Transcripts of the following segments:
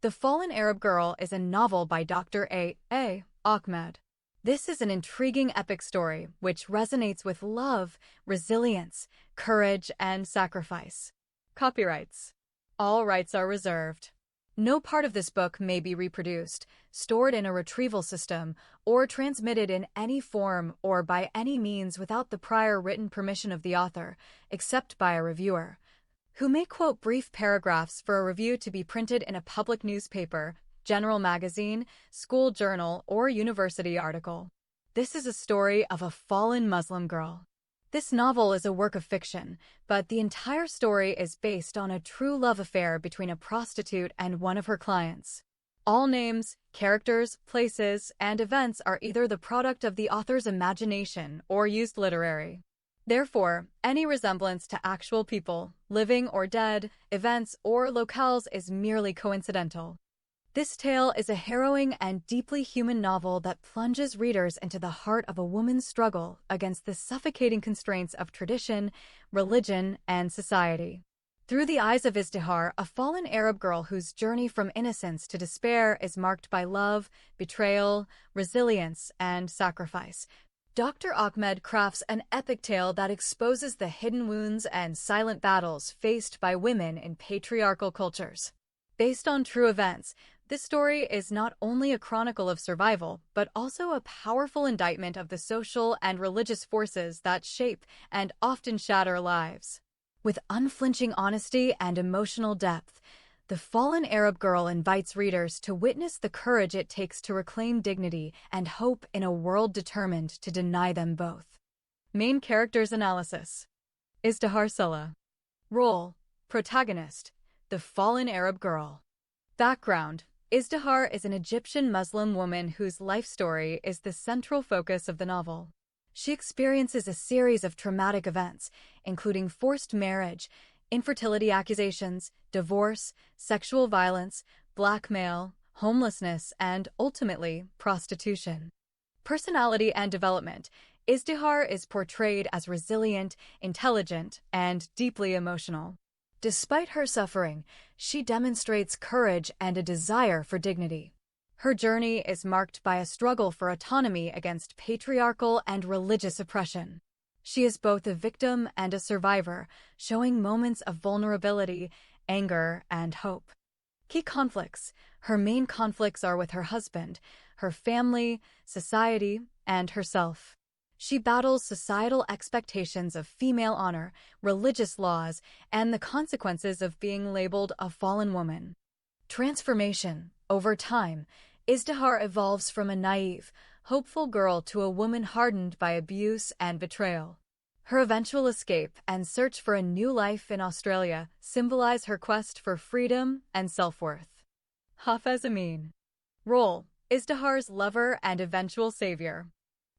The Fallen Arab Girl is a novel by Dr. A. Ahmed. This is an intriguing epic story which resonates with love, resilience, courage, and sacrifice. Copyrights. All rights are reserved. No part of this book may be reproduced, stored in a retrieval system, or transmitted in any form or by any means without the prior written permission of the author, except by a reviewer, who may quote brief paragraphs for a review to be printed in a public newspaper, general magazine, school journal, or university article. This is a story of a fallen Muslim girl. This novel is a work of fiction, but the entire story is based on a true love affair between a prostitute and one of her clients. All names, characters, places, and events are either the product of the author's imagination or used literary. Therefore, any resemblance to actual people, living or dead, events, or locales is merely coincidental. This tale is a harrowing and deeply human novel that plunges readers into the heart of a woman's struggle against the suffocating constraints of tradition, religion, and society. Through the eyes of Izdihar, a fallen Arab girl whose journey from innocence to despair is marked by love, betrayal, resilience, and sacrifice, Dr. Ahmed crafts an epic tale that exposes the hidden wounds and silent battles faced by women in patriarchal cultures. Based on true events, this story is not only a chronicle of survival, but also a powerful indictment of the social and religious forces that shape and often shatter lives. With unflinching honesty and emotional depth, The Fallen Arab Girl invites readers to witness the courage it takes to reclaim dignity and hope in a world determined to deny them both. Main characters analysis. Izdihar Sulla. Role: protagonist, the fallen Arab girl. Background: Izdihar is an Egyptian Muslim woman whose life story is the central focus of the novel. She experiences a series of traumatic events, including forced marriage, infertility accusations, divorce, sexual violence, blackmail, homelessness, and, ultimately, prostitution. Personality and development: Izdihar is portrayed as resilient, intelligent, and deeply emotional. Despite her suffering, she demonstrates courage and a desire for dignity. Her journey is marked by a struggle for autonomy against patriarchal and religious oppression. She is both a victim and a survivor, showing moments of vulnerability, anger, and hope. Key conflicts: her main conflicts are with her husband, her family, society, and herself. She battles societal expectations of female honor, religious laws, and the consequences of being labeled a fallen woman. Transformation: over time, Izdihar evolves from a naive, hopeful girl to a woman hardened by abuse and betrayal. Her eventual escape and search for a new life in Australia symbolize her quest for freedom and self-worth. Hafez Amin. Role: Izdihar's lover and eventual savior.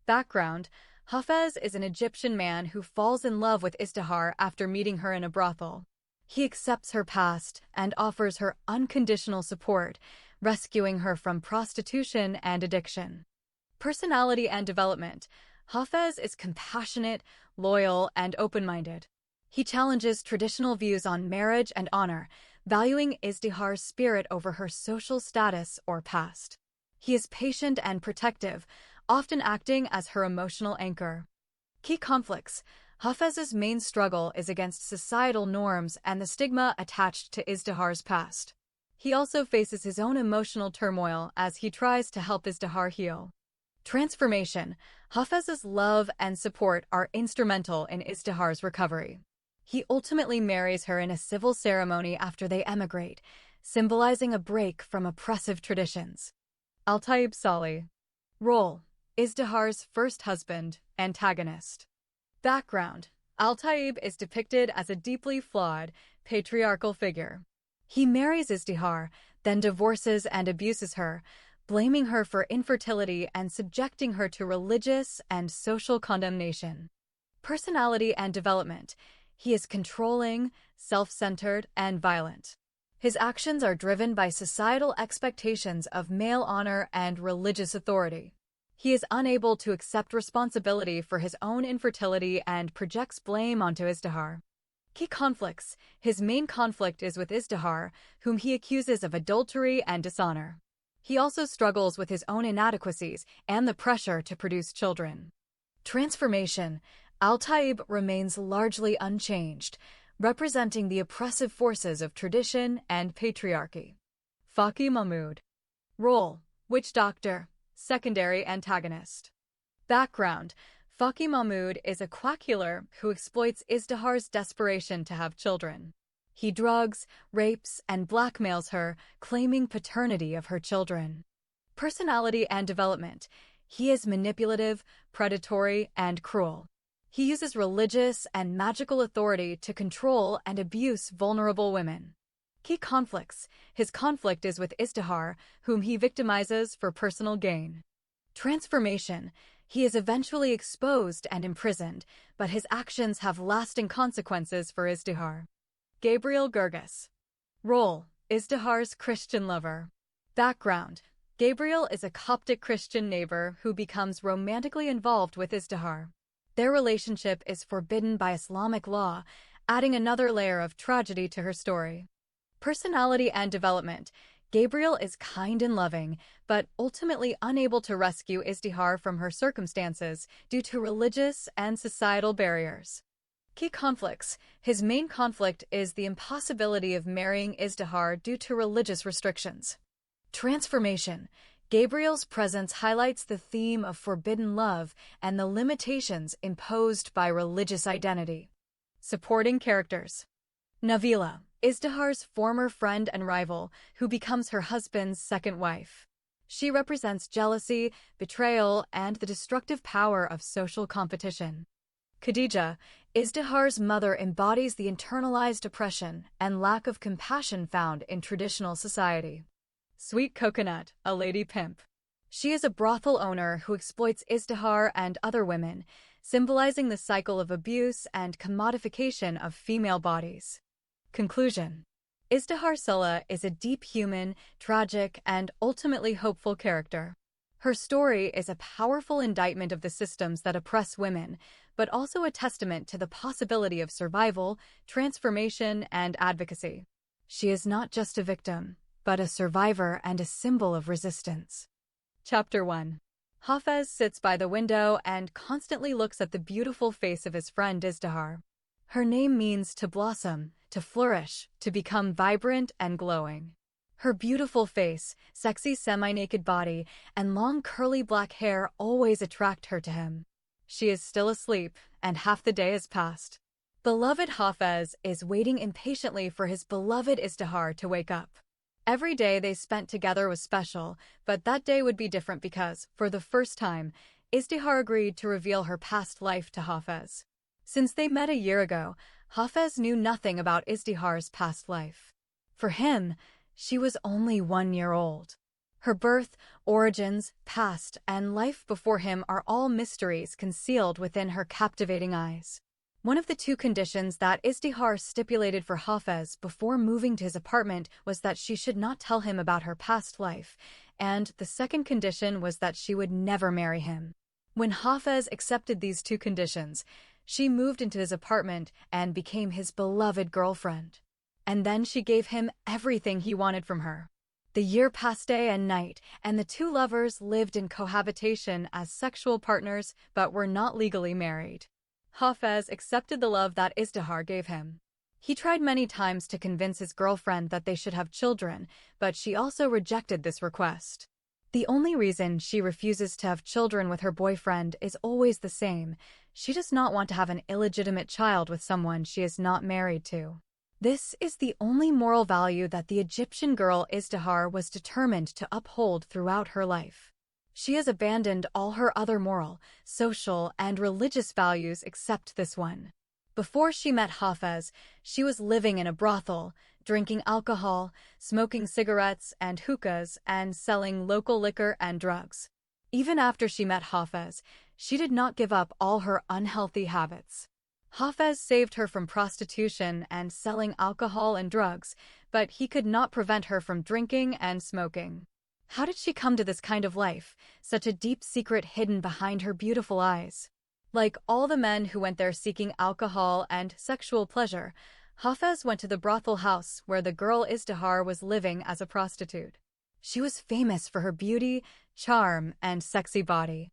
Background: Hafez is an Egyptian man who falls in love with Izdihar after meeting her in a brothel. He accepts her past and offers her unconditional support, rescuing her from prostitution and addiction. Personality and development: Hafez is compassionate, loyal, and open-minded. He challenges traditional views on marriage and honor, valuing Izdihar's spirit over her social status or past. He is patient and protective, often acting as her emotional anchor. Key conflicts: Hafez's main struggle is against societal norms and the stigma attached to Izdihar's past. He also faces his own emotional turmoil as he tries to help Izdihar heal. Transformation: Hafez's love and support are instrumental in Izdihar's recovery. He ultimately marries her in a civil ceremony after they emigrate, symbolizing a break from oppressive traditions. Al-Taib Salih. Role: Izdihar's first husband, antagonist. Background: Al-Taib is depicted as a deeply flawed, patriarchal figure. He marries Izdihar, then divorces and abuses her, blaming her for infertility and subjecting her to religious and social condemnation. Personality and development: he is controlling, self-centered, and violent. His actions are driven by societal expectations of male honor and religious authority. He is unable to accept responsibility for his own infertility and projects blame onto Izdihar. Key conflicts. His main conflict is with Izdihar, whom he accuses of adultery and dishonor. He also struggles with his own inadequacies and the pressure to produce children. Transformation. Al-Taib remains largely unchanged, representing the oppressive forces of tradition and patriarchy. Faki Mahmud. Role: witch doctor, secondary antagonist. Background: Faki Mahmud is a quackhealer who exploits Izdihar's desperation to have children. He drugs, rapes, and blackmails her, claiming paternity of her children. Personality and development. He is manipulative, predatory, and cruel. He uses religious and magical authority to control and abuse vulnerable women. Key conflicts. His conflict is with Izdihar, whom he victimizes for personal gain. Transformation. He is eventually exposed and imprisoned, but his actions have lasting consequences for Izdihar. Gabriel Gurgis. Role: Izdihar's Christian lover. Background: Gabriel is a Coptic Christian neighbor who becomes romantically involved with Izdihar. Their relationship is forbidden by Islamic law, adding another layer of tragedy to her story. Personality and development. Gabriel is kind and loving, but ultimately unable to rescue Izdihar from her circumstances due to religious and societal barriers. Key conflicts. His main conflict is the impossibility of marrying Izdihar due to religious restrictions. Transformation. Gabriel's presence highlights the theme of forbidden love and the limitations imposed by religious identity. Supporting characters. Navila, Izdihar's former friend and rival, who becomes her husband's second wife. She represents jealousy, betrayal, and the destructive power of social competition. Khadija, Izdihar's mother, embodies the internalized oppression and lack of compassion found in traditional society. Sweet Coconut, a lady pimp. She is a brothel owner who exploits Izdihar and other women, symbolizing the cycle of abuse and commodification of female bodies. Conclusion. Izdihar Sulla is a deep human, tragic, and ultimately hopeful character. Her story is a powerful indictment of the systems that oppress women, but also a testament to the possibility of survival, transformation, and advocacy. She is not just a victim, but a survivor and a symbol of resistance. Chapter 1. Hafez sits by the window and constantly looks at the beautiful face of his friend Izdihar. Her name means to blossom, to flourish, to become vibrant and glowing. Her beautiful face, sexy semi-naked body, and long curly black hair always attract her to him. She is still asleep, and half the day has passed. Beloved Hafez is waiting impatiently for his beloved Izdihar to wake up. Every day they spent together was special, but that day would be different because, for the first time, Izdihar agreed to reveal her past life to Hafez. Since they met a year ago, Hafez knew nothing about Izdihar's past life. For him, she was only 1 year old. Her birth, origins, past, and life before him are all mysteries concealed within her captivating eyes. One of the two conditions that Izdihar stipulated for Hafez before moving to his apartment was that she should not tell him about her past life, and the second condition was that she would never marry him. When Hafez accepted these two conditions, she moved into his apartment and became his beloved girlfriend. And then she gave him everything he wanted from her. The year passed day and night, and the two lovers lived in cohabitation as sexual partners but were not legally married. Hafez accepted the love that Izdihar gave him. He tried many times to convince his girlfriend that they should have children, but she also rejected this request. The only reason she refuses to have children with her boyfriend is always the same. She does not want to have an illegitimate child with someone she is not married to. This is the only moral value that the Egyptian girl Izdihar was determined to uphold throughout her life. She has abandoned all her other moral, social, and religious values except this one. Before she met Hafez, she was living in a brothel, drinking alcohol, smoking cigarettes and hookahs, and selling local liquor and drugs. Even after she met Hafez, she did not give up all her unhealthy habits. Hafez saved her from prostitution and selling alcohol and drugs, but he could not prevent her from drinking and smoking. How did she come to this kind of life, such a deep secret hidden behind her beautiful eyes? Like all the men who went there seeking alcohol and sexual pleasure, Hafez went to the brothel house where the girl Izdihar was living as a prostitute. She was famous for her beauty, charm, and sexy body.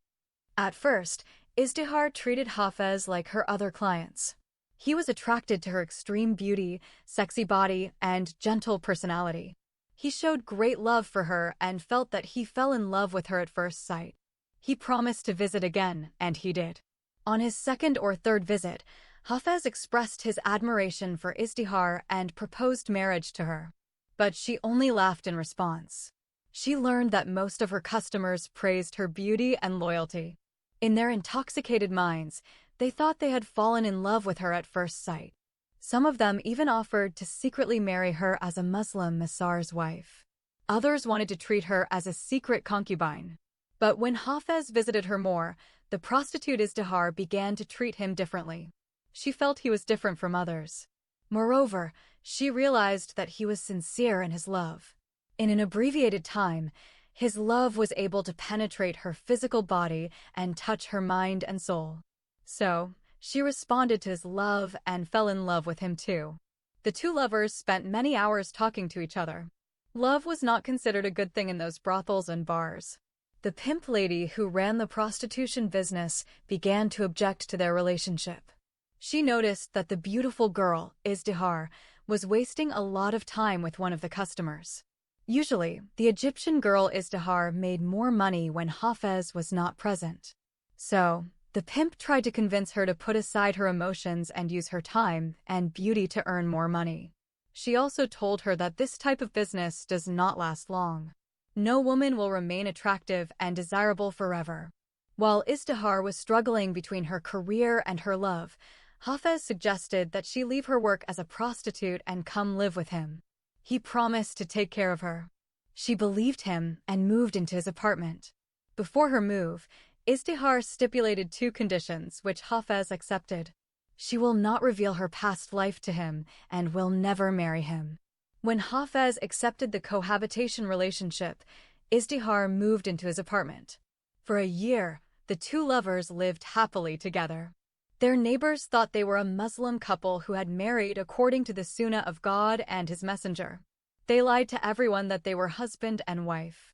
At first, Izdihar treated Hafez like her other clients. He was attracted to her extreme beauty, sexy body, and gentle personality. He showed great love for her and felt that he fell in love with her at first sight. He promised to visit again, and he did. On his second or third visit, Hafez expressed his admiration for Izdihar and proposed marriage to her. But she only laughed in response. She learned that most of her customers praised her beauty and loyalty. In their intoxicated minds, they thought they had fallen in love with her at first sight. Some of them even offered to secretly marry her as a Muslim Masar's wife. Others wanted to treat her as a secret concubine. But when Hafez visited her more, the prostitute Izdihar began to treat him differently. She felt he was different from others. Moreover, she realized that he was sincere in his love. In an abbreviated time, his love was able to penetrate her physical body and touch her mind and soul. So, she responded to his love and fell in love with him too. The two lovers spent many hours talking to each other. Love was not considered a good thing in those brothels and bars. The pimp lady who ran the prostitution business began to object to their relationship. She noticed that the beautiful girl, Izdihar, was wasting a lot of time with one of the customers. Usually, the Egyptian girl Izdihar made more money when Hafez was not present. So, the pimp tried to convince her to put aside her emotions and use her time and beauty to earn more money. She also told her that this type of business does not last long. No woman will remain attractive and desirable forever. While Izdihar was struggling between her career and her love, Hafez suggested that she leave her work as a prostitute and come live with him. He promised to take care of her. She believed him and moved into his apartment. Before her move, Izdihar stipulated two conditions which Hafez accepted. She will not reveal her past life to him and will never marry him. When Hafez accepted the cohabitation relationship, Izdihar moved into his apartment. For a year, the two lovers lived happily together. Their neighbors thought they were a Muslim couple who had married according to the Sunnah of God and His Messenger. They lied to everyone that they were husband and wife.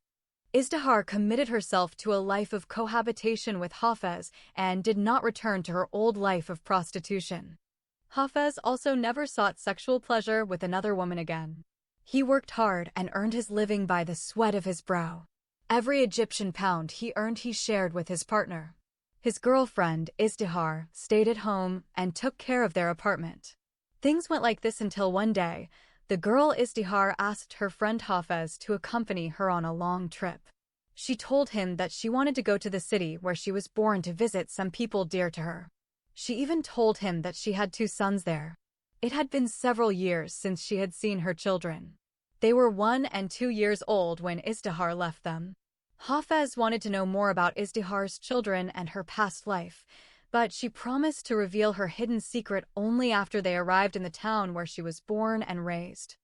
Izdihar committed herself to a life of cohabitation with Hafez and did not return to her old life of prostitution. Hafez also never sought sexual pleasure with another woman again. He worked hard and earned his living by the sweat of his brow. Every Egyptian pound he earned he shared with his partner. His girlfriend, Izdihar, stayed at home and took care of their apartment. Things went like this until one day, the girl Izdihar asked her friend Hafez to accompany her on a long trip. She told him that she wanted to go to the city where she was born to visit some people dear to her. She even told him that she had two sons there. It had been several years since she had seen her children. They were 1 and 2 years old when Izdihar left them. Hafez wanted to know more about Izdihar's children and her past life, but she promised to reveal her hidden secret only after they arrived in the town where she was born and raised.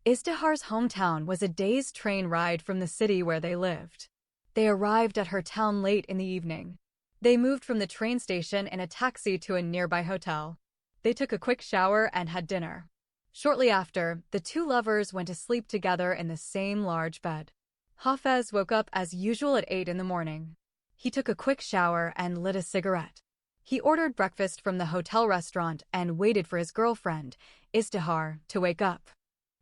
Izdihar's hometown was a day's train ride from the city where they lived. They arrived at her town late in the evening. They moved from the train station in a taxi to a nearby hotel. They took a quick shower and had dinner. Shortly after, the two lovers went to sleep together in the same large bed. Hafez woke up as usual at 8 in the morning. He took a quick shower and lit a cigarette. He ordered breakfast from the hotel restaurant and waited for his girlfriend, Izdihar, to wake up.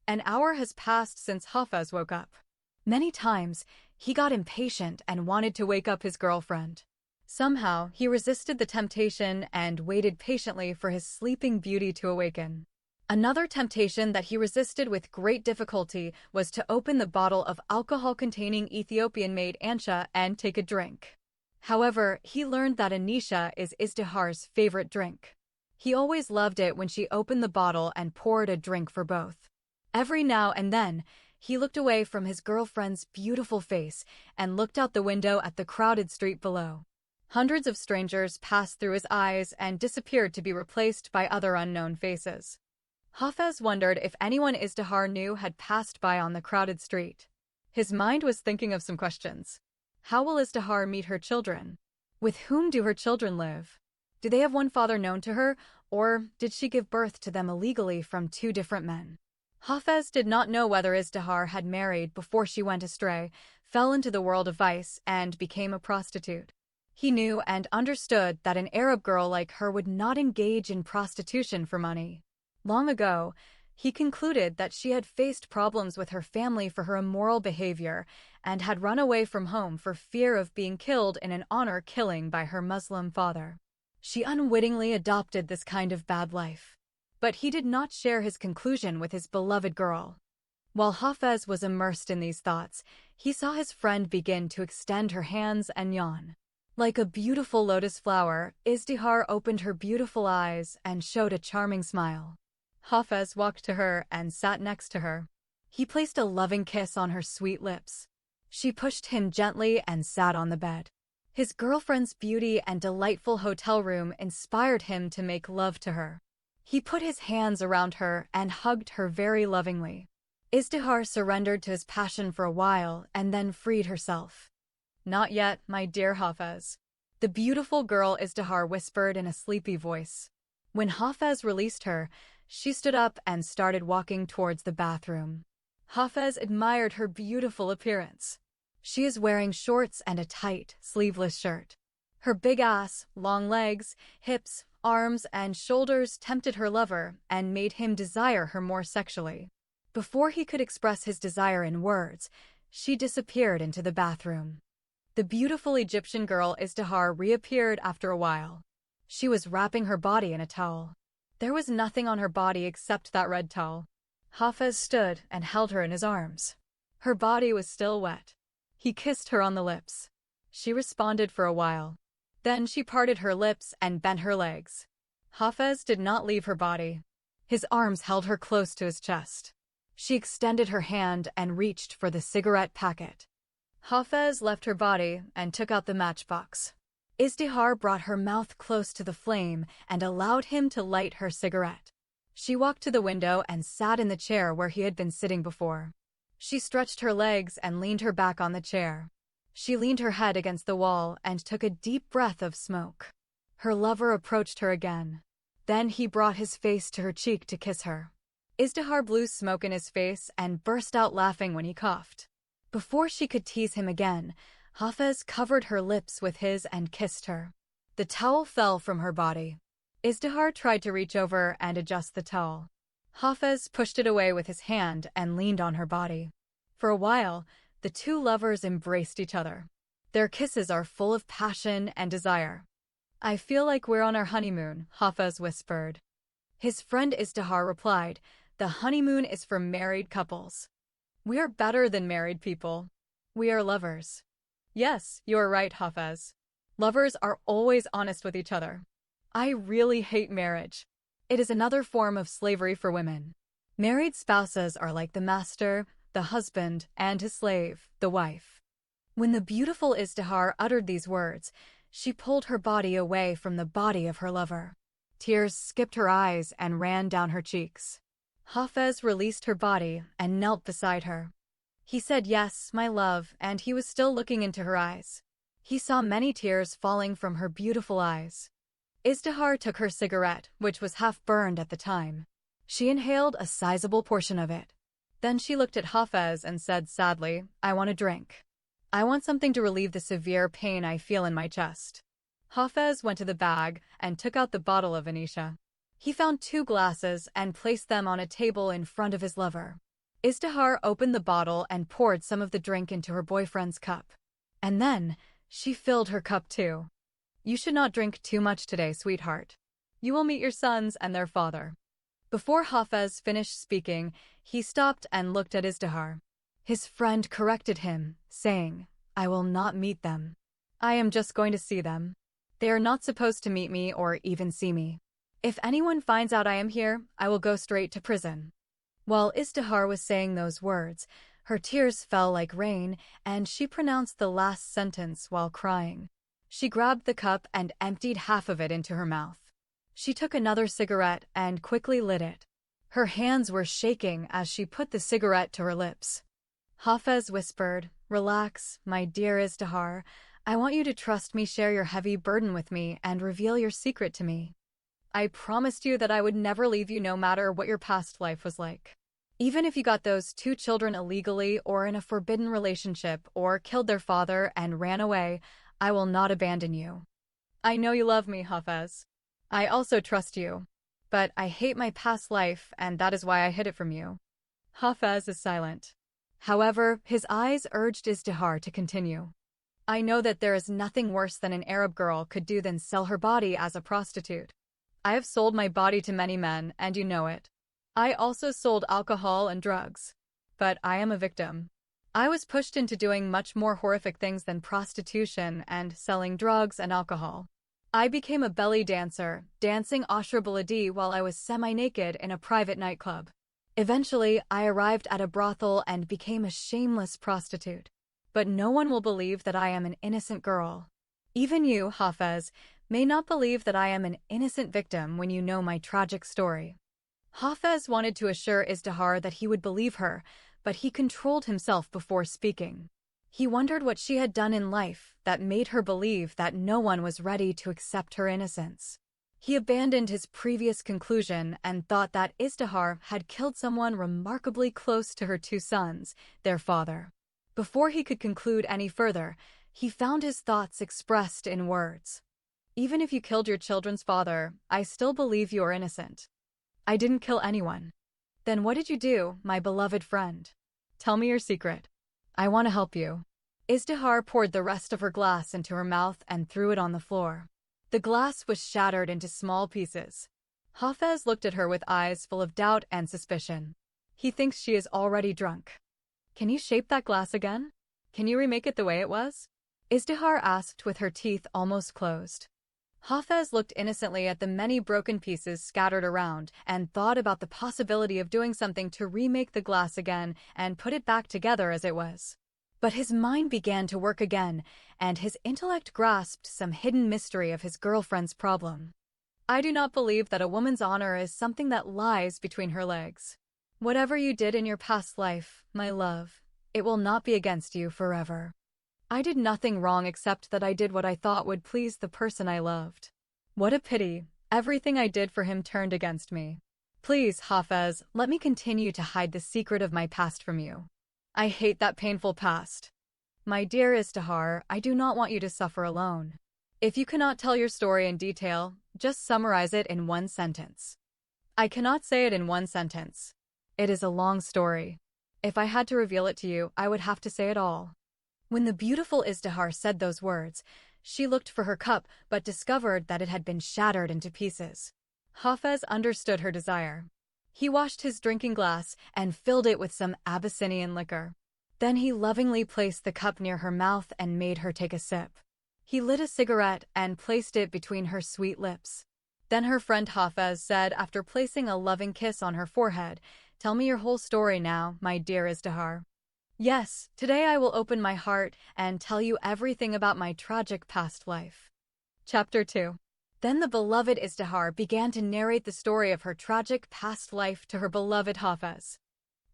An hour has passed since Hafez woke up. Many times, he got impatient and wanted to wake up his girlfriend. Somehow, he resisted the temptation and waited patiently for his sleeping beauty to awaken. Another temptation that he resisted with great difficulty was to open the bottle of alcohol-containing Ethiopian-made Ansha and take a drink. However, he learned that Anisha is Izdihar's favorite drink. He always loved it when she opened the bottle and poured a drink for both. Every now and then, he looked away from his girlfriend's beautiful face and looked out the window at the crowded street below. Hundreds of strangers passed through his eyes and disappeared to be replaced by other unknown faces. Hafez wondered if anyone Izdihar knew had passed by on the crowded street. His mind was thinking of some questions. How will Izdihar meet her children? With whom do her children live? Do they have one father known to her, or did she give birth to them illegally from two different men? Hafez did not know whether Izdihar had married before she went astray, fell into the world of vice, and became a prostitute. He knew and understood that an Arab girl like her would not engage in prostitution for money. Long ago, he concluded that she had faced problems with her family for her immoral behavior and had run away from home for fear of being killed in an honor killing by her Muslim father. She unwittingly adopted this kind of bad life. But he did not share his conclusion with his beloved girl. While Hafez was immersed in these thoughts, he saw his friend begin to extend her hands and yawn. Like a beautiful lotus flower, Izdihar opened her beautiful eyes and showed a charming smile. Hafez walked to her and sat next to her. He placed a loving kiss on her sweet lips. She pushed him gently and sat on the bed. His girlfriend's beauty and delightful hotel room inspired him to make love to her. He put his hands around her and hugged her very lovingly. Izdihar surrendered to his passion for a while and then freed herself. "Not yet, my dear Hafez," the beautiful girl Izdihar whispered in a sleepy voice. When Hafez released her, she stood up and started walking towards the bathroom. Hafez admired her beautiful appearance. She is wearing shorts and a tight, sleeveless shirt. Her big ass, long legs, hips, arms, and shoulders tempted her lover and made him desire her more sexually. Before he could express his desire in words, she disappeared into the bathroom. The beautiful Egyptian girl Izdihar reappeared after a while. She was wrapping her body in a towel. There was nothing on her body except that red towel. Hafez stood and held her in his arms. Her body was still wet. He kissed her on the lips. She responded for a while. Then she parted her lips and bent her legs. Hafez did not leave her body. His arms held her close to his chest. She extended her hand and reached for the cigarette packet. Hafez left her body and took out the matchbox. Izdihar brought her mouth close to the flame and allowed him to light her cigarette. She walked to the window and sat in the chair where he had been sitting before. She stretched her legs and leaned her back on the chair. She leaned her head against the wall and took a deep breath of smoke. Her lover approached her again. Then he brought his face to her cheek to kiss her. Izdihar blew smoke in his face and burst out laughing when he coughed. Before she could tease him again, Hafez covered her lips with his and kissed her. The towel fell from her body. Izdihar tried to reach over and adjust the towel. Hafez pushed it away with his hand and leaned on her body. For a while, the two lovers embraced each other. Their kisses are full of passion and desire. "I feel like we're on our honeymoon," Hafez whispered. His friend Izdihar replied, "The honeymoon is for married couples. We are better than married people. We are lovers." "Yes, you are right, Hafez. Lovers are always honest with each other. I really hate marriage. It is another form of slavery for women. Married spouses are like the master, the husband, and his slave, the wife." When the beautiful Izdihar uttered these words, she pulled her body away from the body of her lover. Tears skipped her eyes and ran down her cheeks. Hafez released her body and knelt beside her. He said, "Yes, my love," and he was still looking into her eyes. He saw many tears falling from her beautiful eyes. Izdihar took her cigarette, which was half burned at the time. She inhaled a sizable portion of it. Then she looked at Hafez and said sadly, "I want a drink. I want something to relieve the severe pain I feel in my chest." Hafez went to the bag and took out the bottle of Anisha. He found 2 glasses and placed them on a table in front of his lover. Izdihar opened the bottle and poured some of the drink into her boyfriend's cup. And then, she filled her cup too. "You should not drink too much today, sweetheart. You will meet your sons and their father." Before Hafez finished speaking, he stopped and looked at Izdihar. His friend corrected him, saying, "I will not meet them. I am just going to see them. They are not supposed to meet me or even see me. If anyone finds out I am here, I will go straight to prison." While Izdihar was saying those words, her tears fell like rain, and she pronounced the last sentence while crying. She grabbed the cup and emptied half of it into her mouth. She took another cigarette and quickly lit it. Her hands were shaking as she put the cigarette to her lips. Hafez whispered, "Relax, my dear Izdihar. I want you to trust me, share your heavy burden with me, and reveal your secret to me. I promised you that I would never leave you no matter what your past life was like. Even if you got those 2 children illegally or in a forbidden relationship or killed their father and ran away, I will not abandon you. I know you love me, Hafez. I also trust you. But I hate my past life, and that is why I hid it from you. Hafez is silent. However, his eyes urged Izdihar to continue. I know that there is nothing worse than an Arab girl could do than sell her body as a prostitute. I have sold my body to many men, and you know it. I also sold alcohol and drugs. But I am a victim. I was pushed into doing much more horrific things than prostitution and selling drugs and alcohol. I became a belly dancer, dancing Ashra Baladi while I was semi-naked in a private nightclub. Eventually, I arrived at a brothel and became a shameless prostitute. But no one will believe that I am an innocent girl. Even you, Hafez, may not believe that I am an innocent victim when you know my tragic story. Hafez wanted to assure Izdihar that he would believe her, but he controlled himself before speaking. He wondered what she had done in life that made her believe that no one was ready to accept her innocence. He abandoned his previous conclusion and thought that Izdihar had killed someone remarkably close to her 2 sons, their father. Before he could conclude any further, he found his thoughts expressed in words. Even if you killed your children's father, I still believe you are innocent. I didn't kill anyone. Then what did you do, my beloved friend? Tell me your secret. I want to help you. Izdihar poured the rest of her glass into her mouth and threw it on the floor. The glass was shattered into small pieces. Hafez looked at her with eyes full of doubt and suspicion. He thinks she is already drunk. Can you shape that glass again? Can you remake it the way it was? Izdihar asked with her teeth almost closed. Hafez looked innocently at the many broken pieces scattered around and thought about the possibility of doing something to remake the glass again and put it back together as it was. But his mind began to work again, and his intellect grasped some hidden mystery of his girlfriend's problem. I do not believe that a woman's honor is something that lies between her legs. Whatever you did in your past life, my love, it will not be against you forever. I did nothing wrong except that I did what I thought would please the person I loved. What a pity, everything I did for him turned against me. Please, Hafez, let me continue to hide the secret of my past from you. I hate that painful past. My dear Izdihar, I do not want you to suffer alone. If you cannot tell your story in detail, just summarize it in 1 sentence. I cannot say it in 1 sentence. It is a long story. If I had to reveal it to you, I would have to say it all. When the beautiful Izdihar said those words, she looked for her cup but discovered that it had been shattered into pieces. Hafez understood her desire. He washed his drinking glass and filled it with some Abyssinian liquor. Then he lovingly placed the cup near her mouth and made her take a sip. He lit a cigarette and placed it between her sweet lips. Then her friend Hafez said, after placing a loving kiss on her forehead, "Tell me your whole story now, my dear Izdihar." Yes, today I will open my heart and tell you everything about my tragic past life. Chapter 2. Then the beloved Izdihar began to narrate the story of her tragic past life to her beloved Hafez.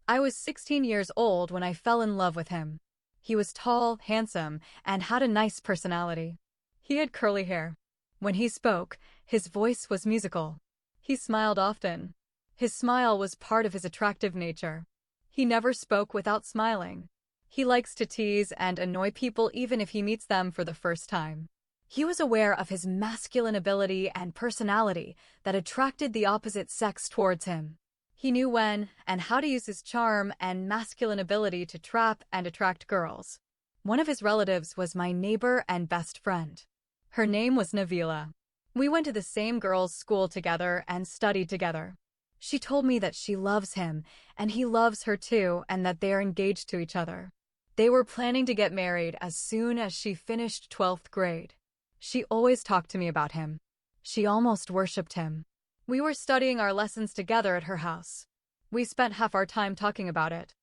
I was 16 years old when I fell in love with him. He was tall, handsome, and had a nice personality. He had curly hair. When he spoke, his voice was musical. He smiled often. His smile was part of his attractive nature. He never spoke without smiling. He likes to tease and annoy people even if he meets them for the first time. He was aware of his masculine ability and personality that attracted the opposite sex towards him. He knew when and how to use his charm and masculine ability to trap and attract girls. One of his relatives was my neighbor and best friend. Her name was Nabila. We went to the same girls' school together and studied together. She told me that she loves him, and he loves her too, and that they are engaged to each other. They were planning to get married as soon as she finished 12th grade. She always talked to me about him. She almost worshipped him. We were studying our lessons together at her house. We spent half our time talking about it.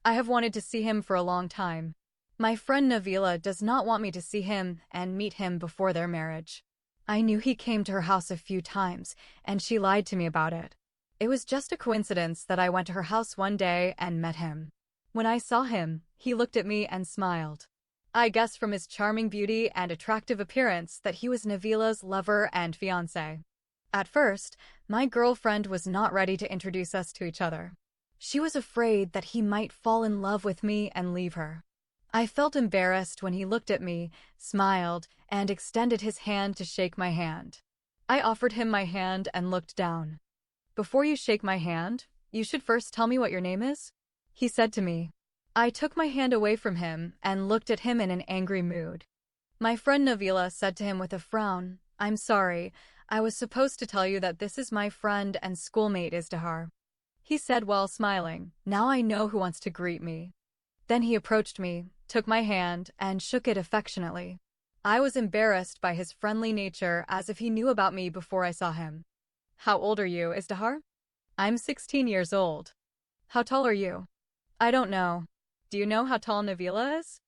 I have wanted to see him for a long time. My friend Navila does not want me to see him and meet him before their marriage. I knew he came to her house a few times, and she lied to me about it. It was just a coincidence that I went to her house one day and met him. When I saw him, he looked at me and smiled. I guessed from his charming beauty and attractive appearance that he was Navila's lover and fiancé. At first, my girlfriend was not ready to introduce us to each other. She was afraid that he might fall in love with me and leave her. I felt embarrassed when he looked at me, smiled, and extended his hand to shake my hand. I offered him my hand and looked down. "Before you shake my hand, you should first tell me what your name is," he said to me. I took my hand away from him and looked at him in an angry mood. My friend Navila said to him with a frown, "I'm sorry, I was supposed to tell you that this is my friend and schoolmate Izdihar," he said while smiling. "Now I know who wants to greet me." Then he approached me, took my hand, and shook it affectionately. I was embarrassed by his friendly nature, as if he knew about me before I saw him. "How old are you, Izdihar?" "I'm 16 years old." "How tall are you?" "I don't know." "Do you know how tall Navila is?"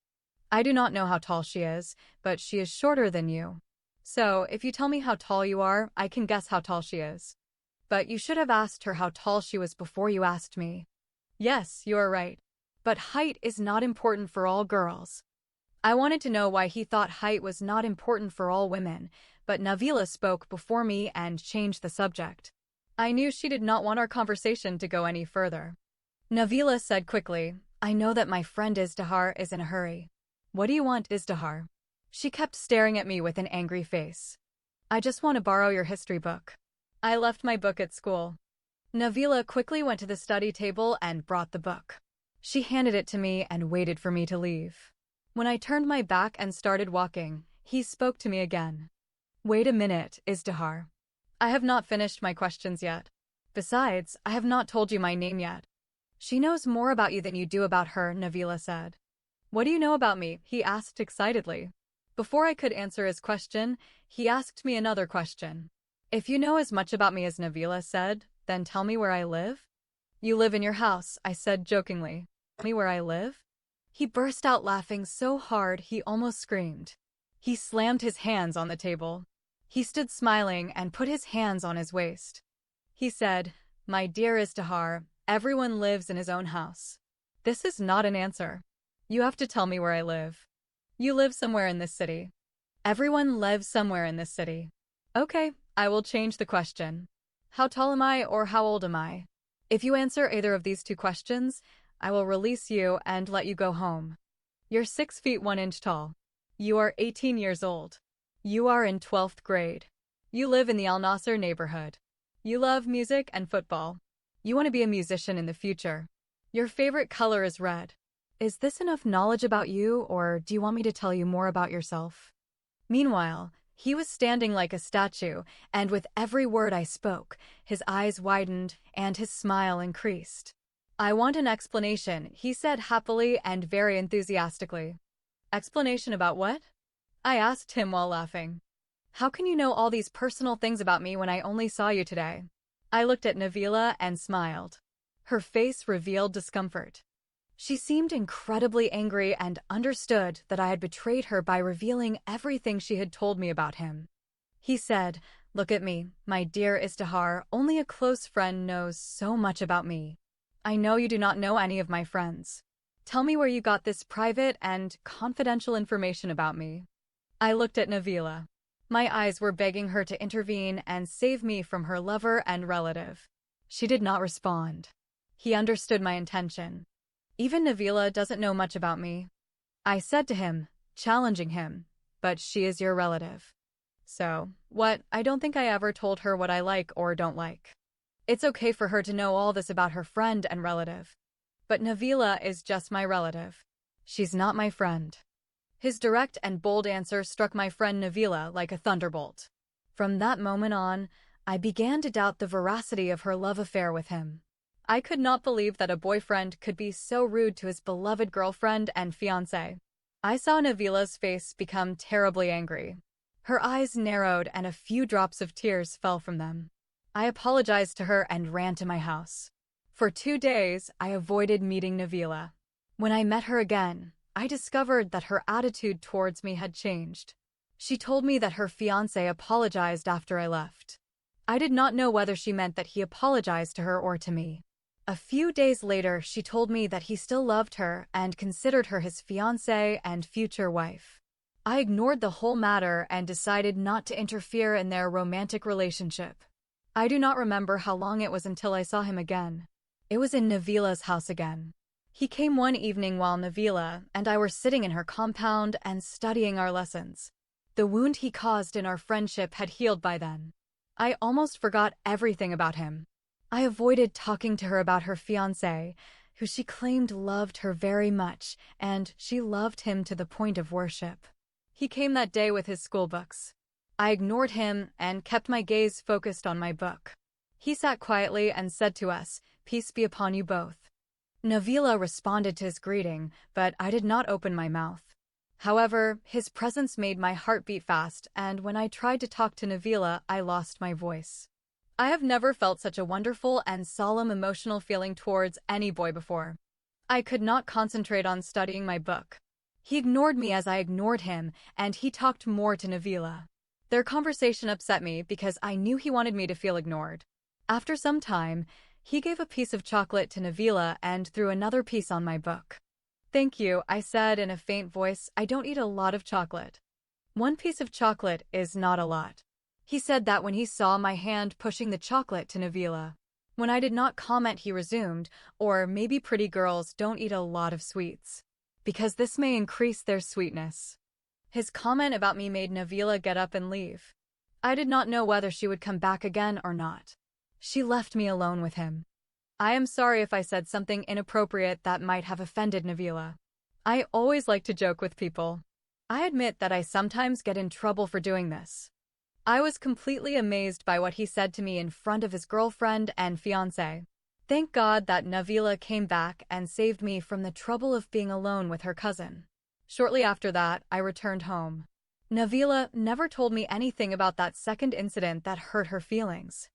"I do not know how tall she is, but she is shorter than you. So, if you tell me how tall you are, I can guess how tall she is." "But you should have asked her how tall she was before you asked me." "Yes, you are right. But height is not important for all girls." I wanted to know why he thought height was not important for all women, but Navila spoke before me and changed the subject. I knew she did not want our conversation to go any further. Navila said quickly, "I know that my friend Izdihar is in a hurry." "What do you want, Izdihar?" She kept staring at me with an angry face. "I just want to borrow your history book." I left my book at school. Navila quickly went to the study table and brought the book. She handed it to me and waited for me to leave. When I turned my back and started walking, he spoke to me again. "Wait a minute, Izdihar. I have not finished my questions yet. Besides, I have not told you my name yet." "She knows more about you than you do about her," Navila said. "What do you know about me?" he asked excitedly. Before I could answer his question, he asked me another question. "If you know as much about me as Navila said, then tell me where I live." "You live in your house," I said jokingly. "Tell me where I live?" He burst out laughing so hard he almost screamed. He slammed his hands on the table. He stood smiling and put his hands on his waist. He said, "My dear Izdihar, everyone lives in his own house. This is not an answer. You have to tell me where I live. You live somewhere in this city. Everyone lives somewhere in this city." "Okay, I will change the question. How tall am I or how old am I? If you answer either of these two questions, I will release you and let you go home. You're 6 feet 1 inch tall. You are 18 years old. You are in 12th grade. You live in the Al Nasser neighborhood. You love music and football. You want to be a musician in the future. Your favorite color is red." Is this enough knowledge about you, or do you want me to tell you more about yourself? Meanwhile, he was standing like a statue, and with every word I spoke, his eyes widened and his smile increased. "I want an explanation," he said happily and very enthusiastically. "Explanation about what?" I asked him while laughing. "How can you know all these personal things about me when I only saw you today?" I looked at Navila and smiled. Her face revealed discomfort. She seemed incredibly angry and understood that I had betrayed her by revealing everything she had told me about him. He said, "Look at me, my dear Izdihar, only a close friend knows so much about me. I know you do not know any of my friends. Tell me where you got this private and confidential information about me." I looked at Navila. My eyes were begging her to intervene and save me from her lover and relative. She did not respond. He understood my intention. "Even Navila doesn't know much about me," I said to him, challenging him, "but she is your relative." "So, what? I don't think I ever told her what I like or don't like. It's okay for her to know all this about her friend and relative. But Navila is just my relative. She's not my friend." His direct and bold answer struck my friend Navila like a thunderbolt. From that moment on, I began to doubt the veracity of her love affair with him. I could not believe that a boyfriend could be so rude to his beloved girlfriend and fiancé. I saw Navila's face become terribly angry. Her eyes narrowed and a few drops of tears fell from them. I apologized to her and ran to my house. For 2 days, I avoided meeting Navila. When I met her again, I discovered that her attitude towards me had changed. She told me that her fiancé apologized after I left. I did not know whether she meant that he apologized to her or to me. A few days later, she told me that he still loved her and considered her his fiancée and future wife. I ignored the whole matter and decided not to interfere in their romantic relationship. I do not remember how long it was until I saw him again. It was in Navila's house again. He came one evening while Navila and I were sitting in her compound and studying our lessons. The wound he caused in our friendship had healed by then. I almost forgot everything about him. I avoided talking to her about her fiancé, who she claimed loved her very much, and she loved him to the point of worship. He came that day with his school books. I ignored him and kept my gaze focused on my book. He sat quietly and said to us, "Peace be upon you both." Navila responded to his greeting, but I did not open my mouth. However, his presence made my heart beat fast, and when I tried to talk to Navila, I lost my voice. I have never felt such a wonderful and solemn emotional feeling towards any boy before. I could not concentrate on studying my book. He ignored me as I ignored him, and he talked more to Navila. Their conversation upset me because I knew he wanted me to feel ignored. After some time, he gave a piece of chocolate to Navila and threw another piece on my book. "Thank you," I said in a faint voice. "I don't eat a lot of chocolate." "One piece of chocolate is not a lot." He said that when he saw my hand pushing the chocolate to Navila. When I did not comment, he resumed, "Or maybe pretty girls don't eat a lot of sweets, because this may increase their sweetness." His comment about me made Navila get up and leave. I did not know whether she would come back again or not. She left me alone with him. I am sorry if I said something inappropriate that might have offended Navila. I always like to joke with people. I admit that I sometimes get in trouble for doing this. I was completely amazed by what he said to me in front of his girlfriend and fiancé. Thank God that Navila came back and saved me from the trouble of being alone with her cousin. Shortly after that, I returned home. Navila never told me anything about that second incident that hurt her feelings.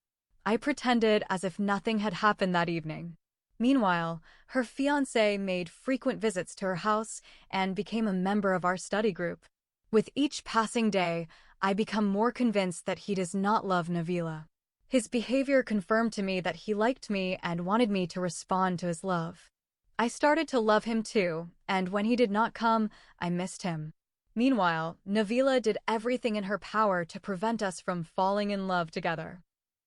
I pretended as if nothing had happened that evening. Meanwhile, her fiancé made frequent visits to her house and became a member of our study group. With each passing day, I become more convinced that he does not love Navila. His behavior confirmed to me that he liked me and wanted me to respond to his love. I started to love him too, and when he did not come, I missed him. Meanwhile, Navila did everything in her power to prevent us from falling in love together.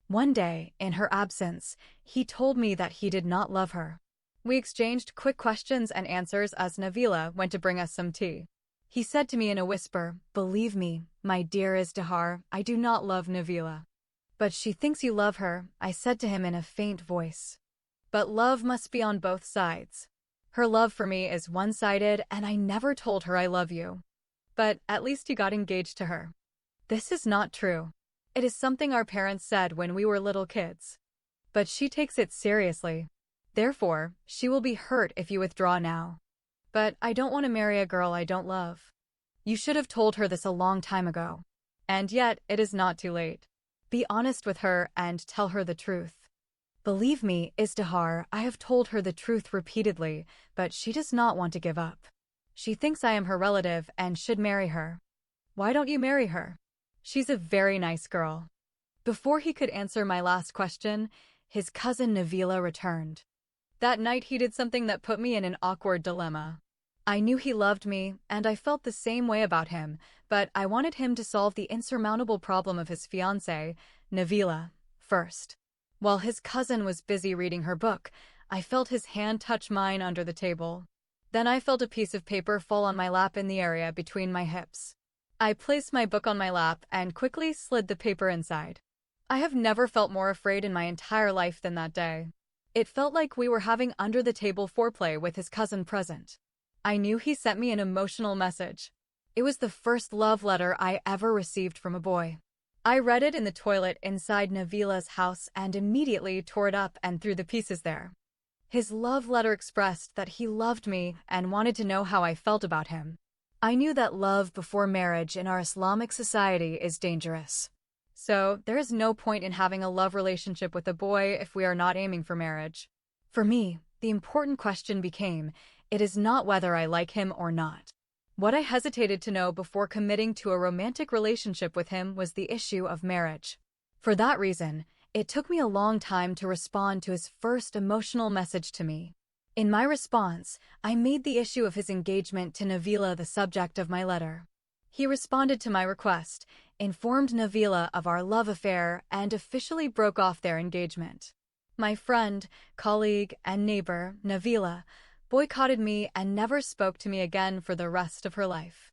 One day, in her absence, he told me that he did not love her. We exchanged quick questions and answers as Navila went to bring us some tea. He said to me in a whisper, "Believe me, my dear Izdihar, I do not love Navila." "But she thinks you love her," I said to him in a faint voice. "But love must be on both sides. Her love for me is one-sided, and I never told her I love you." "But at least you got engaged to her." "This is not true. It is something our parents said when we were little kids. But she takes it seriously. Therefore, she will be hurt if you withdraw now." "But I don't want to marry a girl I don't love." "You should have told her this a long time ago. And yet, it is not too late. Be honest with her and tell her the truth." "Believe me, Izdihar, I have told her the truth repeatedly, but she does not want to give up. She thinks I am her relative and should marry her." "Why don't you marry her? She's a very nice girl." Before he could answer my last question, his cousin Navila returned. That night he did something that put me in an awkward dilemma. I knew he loved me, and I felt the same way about him, but I wanted him to solve the insurmountable problem of his fiancée, Navila, first. While his cousin was busy reading her book, I felt his hand touch mine under the table. Then I felt a piece of paper fall on my lap in the area between my hips. I placed my book on my lap and quickly slid the paper inside. I have never felt more afraid in my entire life than that day. It felt like we were having under-the-table foreplay with his cousin present. I knew he sent me an emotional message. It was the first love letter I ever received from a boy. I read it in the toilet inside Navila's house and immediately tore it up and threw the pieces there. His love letter expressed that he loved me and wanted to know how I felt about him. I knew that love before marriage in our Islamic society is dangerous. So, there is no point in having a love relationship with a boy if we are not aiming for marriage. For me, the important question became, it is not whether I like him or not. What I hesitated to know before committing to a romantic relationship with him was the issue of marriage. For that reason, It took me a long time to respond to his first emotional message to me. In my response, I made the issue of his engagement to Nabila the subject of my letter. He responded to my request, informed Nabila of our love affair, and officially broke off their engagement. My friend, colleague, and neighbor, Nabila, boycotted me and never spoke to me again for the rest of her life.